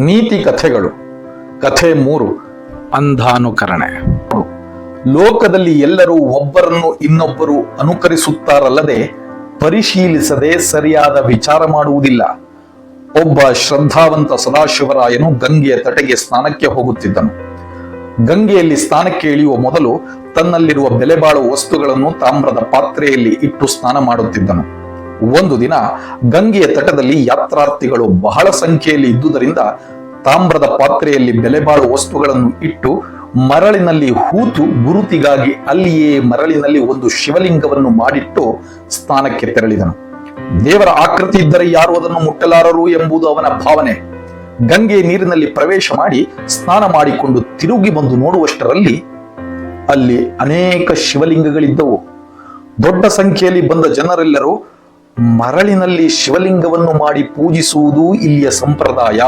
ನೀತಿ ಕಥೆಗಳು. ಕಥೆ 3, ಅಂಧಾನುಕರಣೆ. ಲೋಕದಲ್ಲಿ ಎಲ್ಲರೂ ಒಬ್ಬರನ್ನು ಇನ್ನೊಬ್ಬರು ಅನುಕರಿಸುತ್ತಾರಲ್ಲದೆ ಪರಿಶೀಲಿಸದೆ ಸರಿಯಾದ ವಿಚಾರ ಮಾಡುವುದಿಲ್ಲ. ಒಬ್ಬ ಶ್ರದ್ಧಾವಂತ ಸದಾಶಿವರಾಯನು ಗಂಗೆಯ ತಟೆಗೆ ಸ್ನಾನಕ್ಕೆ ಹೋಗುತ್ತಿದ್ದನು. ಗಂಗೆಯಲ್ಲಿ ಸ್ನಾನಕ್ಕೆ ಇಳಿಯುವ ಮೊದಲು ತನ್ನಲ್ಲಿರುವ ಬೆಲೆ ಬಾಳುವ ವಸ್ತುಗಳನ್ನು ತಾಮ್ರದ ಪಾತ್ರೆಯಲ್ಲಿ ಇಟ್ಟು ಸ್ನಾನ ಮಾಡುತ್ತಿದ್ದನು. ಒಂದು ದಿನ ಗಂಗೆಯ ತಟದಲ್ಲಿ ಯಾತ್ರಾರ್ಥಿಗಳು ಬಹಳ ಸಂಖ್ಯೆಯಲ್ಲಿ ಇದ್ದುದರಿಂದ ತಾಮ್ರದ ಪಾತ್ರೆಯಲ್ಲಿ ಬೆಲೆ ಬಾಳುವ ವಸ್ತುಗಳನ್ನು ಇಟ್ಟು ಮರಳಿನಲ್ಲಿ ಹೂತು ಗುರುತಿಗಾಗಿ ಅಲ್ಲಿಯೇ ಮರಳಿನಲ್ಲಿ ಒಂದು ಶಿವಲಿಂಗವನ್ನು ಮಾಡಿಟ್ಟು ಸ್ನಾನಕ್ಕೆ ತೆರಳಿದನು. ದೇವರ ಆಕೃತಿ ಇದ್ದರೆ ಯಾರು ಅದನ್ನು ಮುಟ್ಟಲಾರರು ಎಂಬುದು ಅವನ ಭಾವನೆ. ಗಂಗೆ ನೀರಿನಲ್ಲಿ ಪ್ರವೇಶ ಮಾಡಿ ಸ್ನಾನ ಮಾಡಿಕೊಂಡು ತಿರುಗಿ ಬಂದು ನೋಡುವಷ್ಟರಲ್ಲಿ ಅಲ್ಲಿ ಅನೇಕ ಶಿವಲಿಂಗಗಳಿದ್ದವು. ದೊಡ್ಡ ಸಂಖ್ಯೆಯಲ್ಲಿ ಬಂದ ಜನರೆಲ್ಲರೂ ಮರಳಿನಲ್ಲಿ ಶಿವಲಿಂಗವನ್ನು ಮಾಡಿ ಪೂಜಿಸುವುದು ಇಲ್ಲಿಯ ಸಂಪ್ರದಾಯ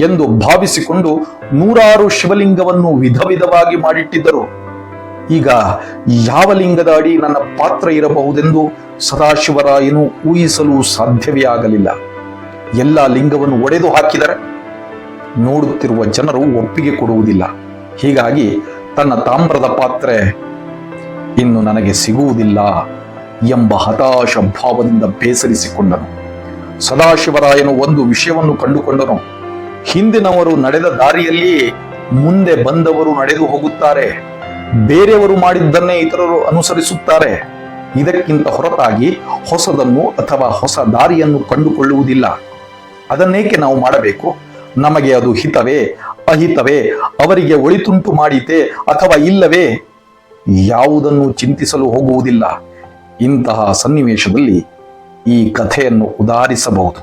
ಎಂದು ಭಾವಿಸಿಕೊಂಡು ನೂರಾರು ಶಿವಲಿಂಗವನ್ನು ವಿಧ ವಿಧವಾಗಿ ಮಾಡಿಟ್ಟಿದ್ದರು. ಈಗ ಯಾವ ಲಿಂಗದ ಅಡಿ ನನ್ನ ಪಾತ್ರ ಇರಬಹುದೆಂದು ಸದಾಶಿವರಾಯನು ಊಹಿಸಲು ಸಾಧ್ಯವೇ ಆಗಲಿಲ್ಲ. ಎಲ್ಲ ಲಿಂಗವನ್ನು ಒಡೆದು ಹಾಕಿದರೆ ನೋಡುತ್ತಿರುವ ಜನರು ಒಪ್ಪಿಗೆ ಕೊಡುವುದಿಲ್ಲ. ಹೀಗಾಗಿ ತನ್ನ ತಾಮ್ರದ ಪಾತ್ರೆ ಇನ್ನು ನನಗೆ ಸಿಗುವುದಿಲ್ಲ ಎಂಬ ಹತಾಶ ಭಾವದಿಂದ ಬೇಸರಿಸಿಕೊಂಡನು. ಸದಾಶಿವರಾಯನು ಒಂದು ವಿಷಯವನ್ನು ಕಂಡುಕೊಂಡನು. ಹಿಂದಿನವರು ನಡೆದ ದಾರಿಯಲ್ಲಿಯೇ ಮುಂದೆ ಬಂದವರು ನಡೆದು ಹೋಗುತ್ತಾರೆ. ಬೇರೆಯವರು ಮಾಡಿದ್ದನ್ನೇ ಇತರರು ಅನುಸರಿಸುತ್ತಾರೆ. ಇದಕ್ಕಿಂತ ಹೊರತಾಗಿ ಹೊಸದನ್ನು ಅಥವಾ ಹೊಸ ದಾರಿಯನ್ನು ಕಂಡುಕೊಳ್ಳುವುದಿಲ್ಲ. ಅದನ್ನೇಕೆ ನಾವು ಮಾಡಬೇಕು? ನಮಗೆ ಅದು ಹಿತವೇ ಅಹಿತವೇ, ಅವರಿಗೆ ಒಳಿತುಂಟು ಮಾಡೀತೆ ಅಥವಾ ಇಲ್ಲವೇ, ಯಾವುದನ್ನು ಚಿಂತಿಸಲು ಹೋಗುವುದಿಲ್ಲ. ಇಂತಹ ಸನ್ನಿವೇಶದಲ್ಲಿ ಈ ಕಥೆಯನ್ನು ಉದಾಹರಿಸಬಹುದು.